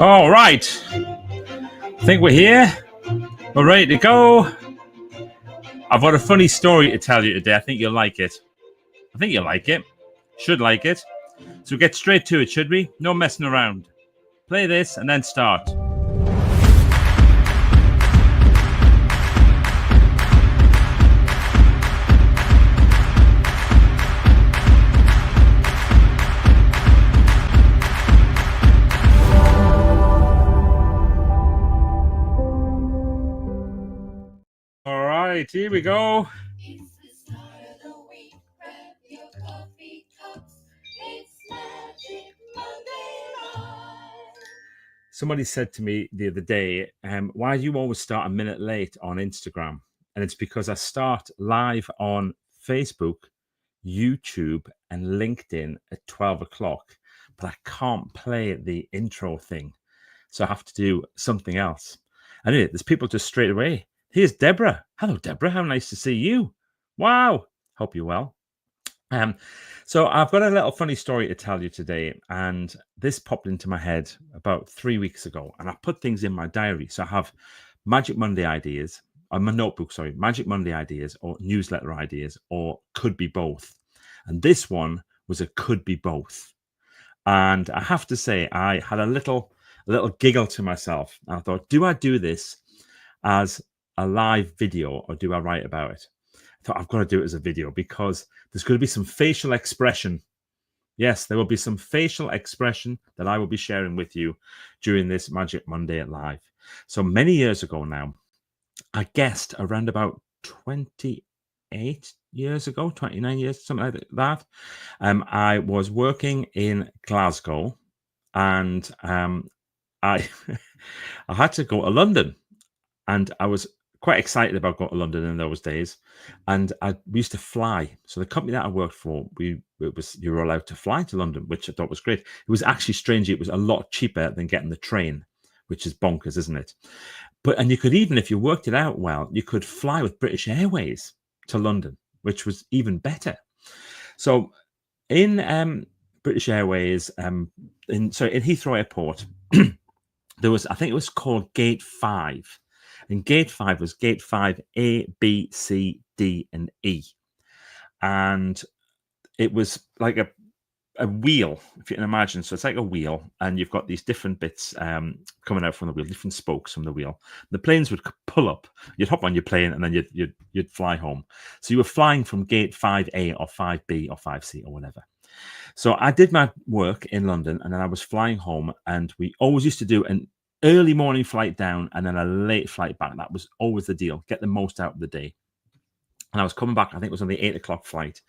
All right. I think we're here. We're ready to go. I've got a funny story to tell you today. I think you'll like it. I think you'll like it. Should like it. So get straight to it, should we? No messing around. Play this and then start. All right, here we go. It's the start of the week. Grab your coffee cups. It's Magic Monday Live. Somebody said to me the other day, why do you always start a minute late on Instagram? And it's because I start live on Facebook, YouTube, and LinkedIn at 12 o'clock, but I can't play the intro thing. So I have to do something else. Anyway, there's people just straight away. Here's Deborah. Hello, Deborah. How nice to see you. Wow. Hope you're well. So I've got a little funny story to tell you today, and this popped into my head about 3 weeks ago, and I put things in my diary. So I have Magic Monday ideas, on my notebook, sorry, Magic Monday ideas or newsletter ideas, or could be both. And this one was a could be both. And I have to say, I had a little giggle to myself. And I thought, do I do this as a live video or do I write about it? I thought I've got to do it as a video because there's going to be some facial expression. Yes, there will be some facial expression that I will be sharing with you during this Magic Monday Live. So many years ago now, I guessed around about 28 years ago, 29 years, something like that. I was working in Glasgow and I I had to go to London, and I was quite excited about going to London in those days. And we used to fly. So the company that I worked for, you were allowed to fly to London, which I thought was great. It was actually strange. It was a lot cheaper than getting the train, which is bonkers, isn't it? And you could even, if you worked it out well, you could fly with British Airways to London, which was even better. So in British Airways, in Heathrow Airport, there was, I think it was called Gate 5. And Gate 5 was Gate 5 A, B, C, D, and E. And it was like a wheel, if you can imagine. So it's like a wheel, and you've got these different bits coming out from the wheel, different spokes from the wheel. The planes would pull up. You'd hop on your plane, and then you'd fly home. So you were flying from Gate 5A or 5B or 5C or whatever. So I did my work in London, and then I was flying home, and we always used to do an early morning flight down and then a late flight back. That was always the deal. Get the most out of the day. And I was coming back, I think it was on the 8 o'clock flight,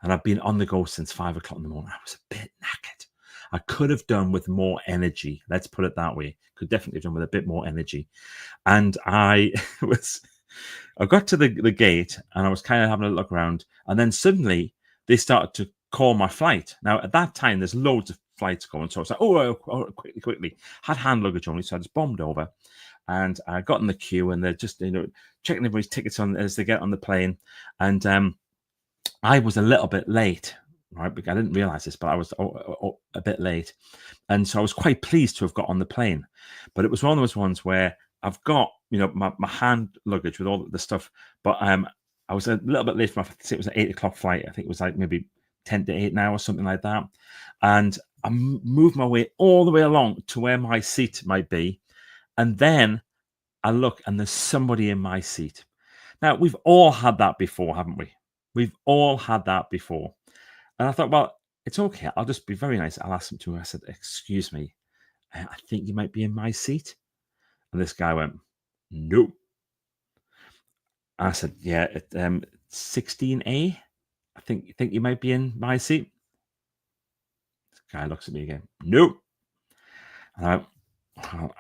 and I've been on the go since 5 o'clock in the morning. I was a bit knackered. I could have done with more energy. Let's put it that way. Could definitely have done with a bit more energy. And I got to the gate, and I was kind of having a look around, and then suddenly they started to call my flight. Now, at that time, there's loads of flights going. So I was like, oh, quickly. Had hand luggage only, so I just bombed over. And I got in the queue, and they're just, checking everybody's tickets on as they get on the plane. And I was a little bit late, right? Because I didn't realize this, but I was a bit late. And so I was quite pleased to have got on the plane. But it was one of those ones where I've got, my hand luggage with all the stuff. But I was a little bit late for it was an 8 o'clock flight. I think it was like maybe 10 to 8 now or something like that. And I moved my way all the way along to where my seat might be. And then I look, and there's somebody in my seat. Now, we've all had that before, haven't we? We've all had that before. And I thought, well, it's okay. I'll just be very nice. I'll ask them to. I said, excuse me, I think you might be in my seat. And this guy went, no. I said, yeah, 16A. I think you might be in my seat. This guy looks at me again. No. And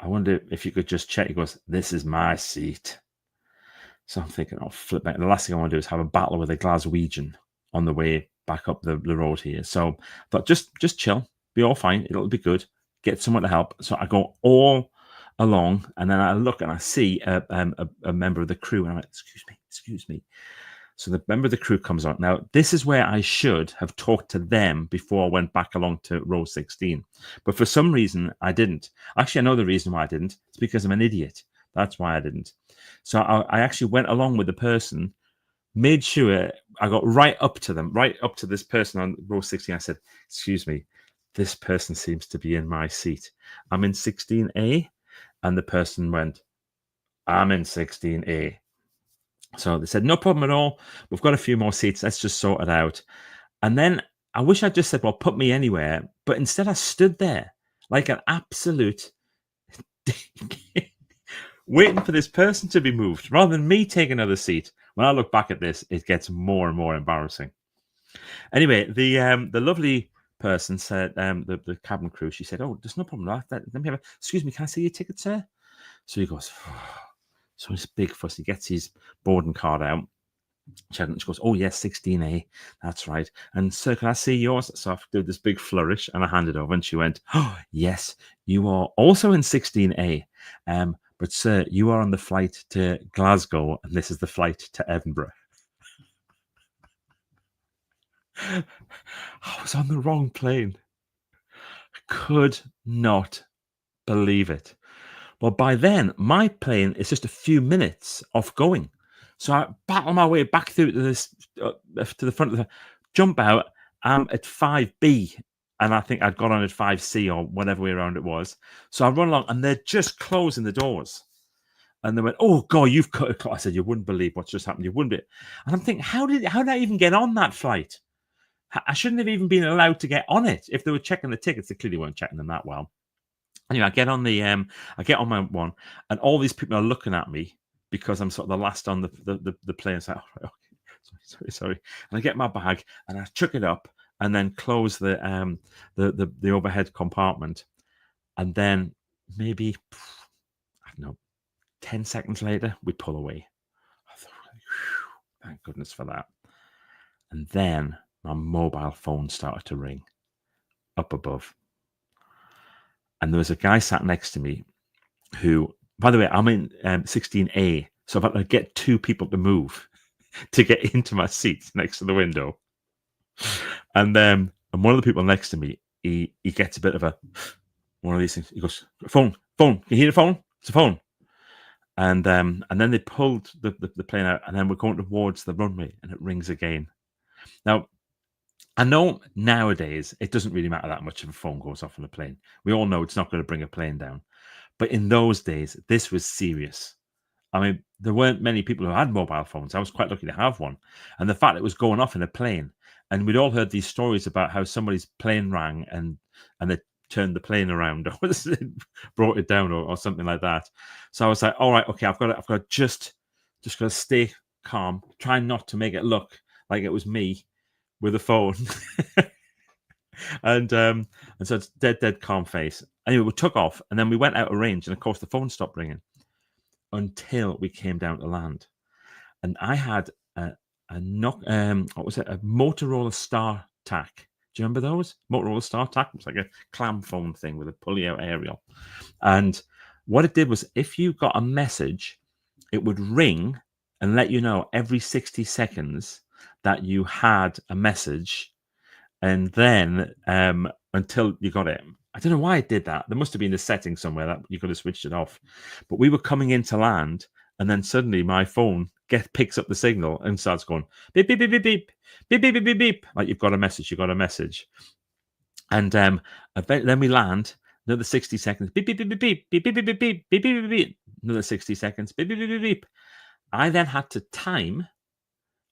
I wonder if you could just check. He goes, this is my seat. So I'm thinking, I'll flip back. The last thing I want to do is have a battle with a Glaswegian on the way back up the road here. So I thought, just chill, be all fine. It'll be good. Get someone to help. So I go all along, and then I look and I see a member of the crew, and I'm like, excuse me. So the member of the crew comes on. Now, this is where I should have talked to them before I went back along to row 16. But for some reason, I didn't. Actually, I know the reason why I didn't. It's because I'm an idiot. That's why I didn't. So I actually went along with the person, made sure I got right up to them, right up to this person on row 16. I said, excuse me, this person seems to be in my seat. I'm in 16A. And the person went, I'm in 16A. So they said, no problem at all. We've got a few more seats. Let's just sort it out. And then I wish I'd just said, well, put me anywhere. But instead I stood there like an absolute waiting for this person to be moved rather than me take another seat. When I look back at this, it gets more and more embarrassing. Anyway, the lovely person said, the cabin crew, she said, oh, there's no problem. Let me have excuse me, can I see your ticket, sir? So he goes, so he's big fuss. He gets his boarding card out. She goes, oh, yes, 16A. That's right. And sir, can I see yours? So I did this big flourish and I handed over and she went, oh, yes, you are also in 16A. But sir, you are on the flight to Glasgow and this is the flight to Edinburgh. I was on the wrong plane. I could not believe it. Well, by then, my plane is just a few minutes off going. So I battle my way back through to this to the front of the jump out. I'm at 5B, and I think I'd got on at 5C or whatever way around it was. So I run along, and they're just closing the doors. And they went, "Oh God, you've cut a clock." I said, "You wouldn't believe what's just happened. You wouldn't be." And I'm thinking, how did I even get on that flight? I shouldn't have even been allowed to get on it. If they were checking the tickets, they clearly weren't checking them that well. Anyway, I get on my one, and all these people are looking at me because I'm sort of the last on the plane. It's like, oh, okay, sorry. And I get my bag and I chuck it up and then close the overhead compartment. And then maybe, I don't know, 10 seconds later, we pull away. I thought, thank goodness for that. And then my mobile phone started to ring up above. And there was a guy sat next to me who, by the way, I'm in 16A. So I've had to get two people to move to get into my seat next to the window. And one of the people next to me, he gets a bit of one of these things. He goes, phone. Can you hear the phone? It's a phone. And then they pulled the plane out, and then we're going towards the runway, and it rings again. Now, I know nowadays it doesn't really matter that much if a phone goes off on a plane. We all know it's not going to bring a plane down. But in those days, this was serious. I mean, there weren't many people who had mobile phones. I was quite lucky to have one. And the fact it was going off in a plane, and we'd all heard these stories about how somebody's plane rang and they turned the plane around or brought it down or something like that. So I was like, all right, okay, I've got to just got to stay calm, try not to make it look like it was me with a phone. and so it's dead calm face. Anyway, we took off and then we went out of range, and of course the phone stopped ringing until we came down to land. And I had a Motorola StarTAC. Do you remember those? Motorola StarTAC. It was like a clam phone thing with a pulley out aerial. And what it did was, if you got a message, it would ring and let you know every 60 seconds that you had a message, and then until you got it. I don't know why it did that. There must have been a setting somewhere that you could have switched it off. But we were coming into land, and then suddenly my phone picks up the signal and starts going beep beep beep beep beep beep beep beep beep beep, like you've got a message. And then we land. Another 60 seconds. Beep beep beep beep beep beep beep beep beep beep beep beep beep. Another 60 seconds. Beep beep beep beep beep. I then had to time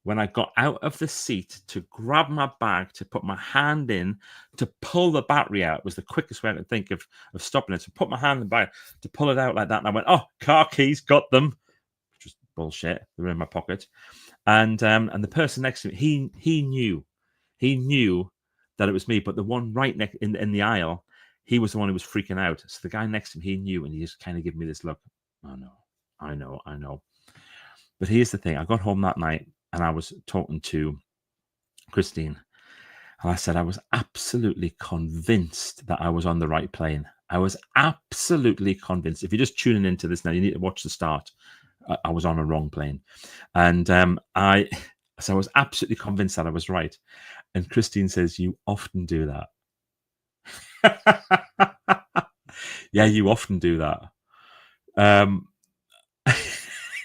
when I got out of the seat to grab my bag, to put my hand in, to pull the battery out. It was the quickest way I could think of stopping it. So put my hand in the bag to pull it out like that. And I went, oh, car keys, got them. Which was bullshit. They were in my pocket. And the person next to me, he knew that it was me. But the one right next in the aisle, he was the one who was freaking out. So the guy next to him, he knew, and he just kind of gave me this look. Oh, no, I know. But here's the thing. I got home that night, and I was talking to Christine, and I said I was absolutely convinced that I was on the right plane. I was absolutely convinced. If you're just tuning into this now, you need to watch the start. I was on a wrong plane, and I So I was absolutely convinced that I was right. And Christine says, you often do that. Yeah, you often do that.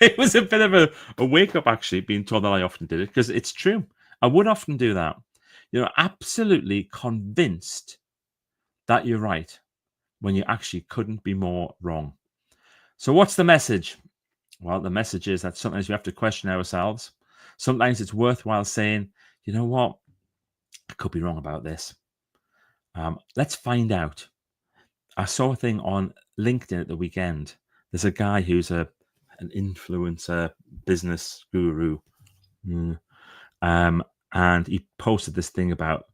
It was a bit of a wake up, actually, being told that I often did it, because it's true. I would often do that. Absolutely convinced that you're right when you actually couldn't be more wrong. So what's the message? Well, the message is that sometimes we have to question ourselves. Sometimes it's worthwhile saying, you know what? I could be wrong about this. Let's find out. I saw a thing on LinkedIn at the weekend. There's a guy who's an influencer, business guru. And he posted this thing about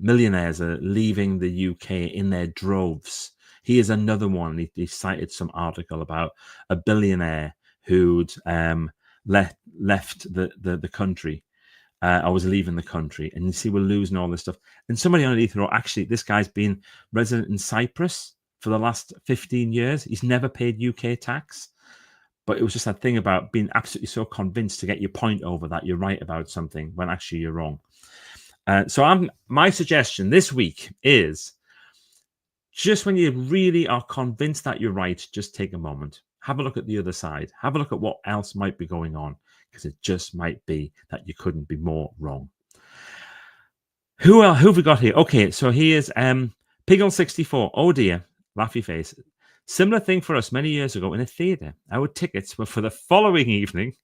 millionaires are leaving the UK in their droves. He is another one. He cited some article about a billionaire who'd left the country. I was leaving the country, and you see, we're losing all this stuff. And somebody underneath wrote, actually, this guy's been resident in Cyprus for the last 15 years. He's never paid UK tax. But it was just that thing about being absolutely so convinced to get your point over that you're right about something when actually you're wrong. So my suggestion this week is, just when you really are convinced that you're right, just take a moment. Have a look at the other side. Have a look at what else might be going on, because it just might be that you couldn't be more wrong. Who have we got here? Okay, so here's Piggle64. Oh dear, laughy face. Similar thing for us many years ago in a theatre. Our tickets were for the following evening,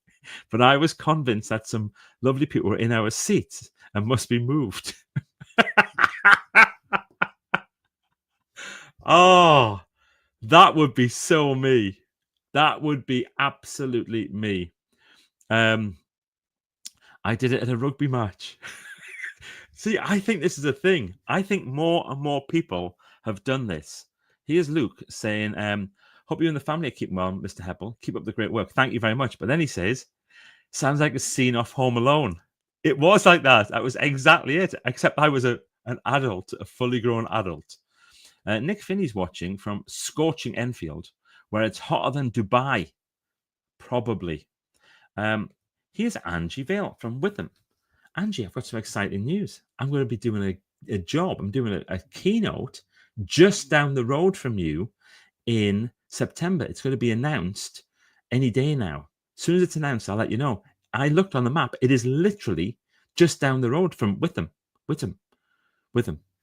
but I was convinced that some lovely people were in our seats and must be moved. Oh, that would be so me. That would be absolutely me. I did it at a rugby match. See, I think this is a thing. I think more and more people have done this. Here's Luke saying, hope you and the family are keeping well, Mr. Heppel. Keep up the great work. Thank you very much. But then he says, sounds like a scene off Home Alone. It was like that. That was exactly it, except I was an adult, a fully grown adult. Nick Finney's watching from scorching Enfield, where it's hotter than Dubai. Probably. Here's Angie Vale from Witham. Angie, I've got some exciting news. I'm going to be doing a job. I'm doing a keynote just down the road from you in September. It's going to be announced any day now. As soon as it's announced, I'll let you know. I looked on the map. It is literally just down the road from Witham.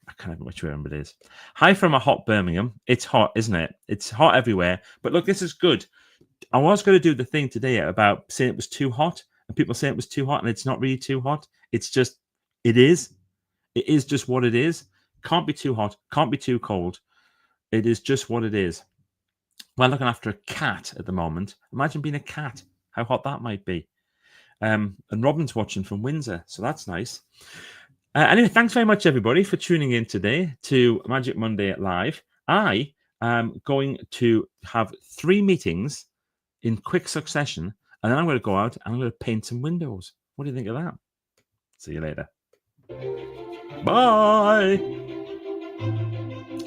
I can't remember which remember it is. Hi from a hot Birmingham. It's hot, isn't it? It's hot everywhere. But look, this is good. I was going to do the thing today about saying it was too hot, and people say it was too hot, and it's not really too hot. It's just, it is. It is just what it is. Can't be too hot. Can't be too cold. It is just what it is. We're looking after a cat at the moment. Imagine being a cat. How hot that might be. And Robin's watching from Windsor, so that's nice. Anyway, thanks very much, everybody, for tuning in today to Magic Monday Live. I am going to have 3 meetings in quick succession, and then I'm going to go out and I'm going to paint some windows. What do you think of that? See you later. Bye.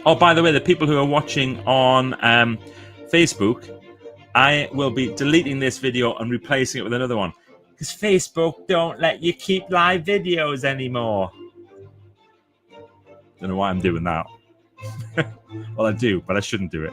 Oh, by the way, the people who are watching on Facebook, I will be deleting this video and replacing it with another one, because Facebook don't let you keep live videos anymore. Don't know why I'm doing that. Well, I do, but I shouldn't do it.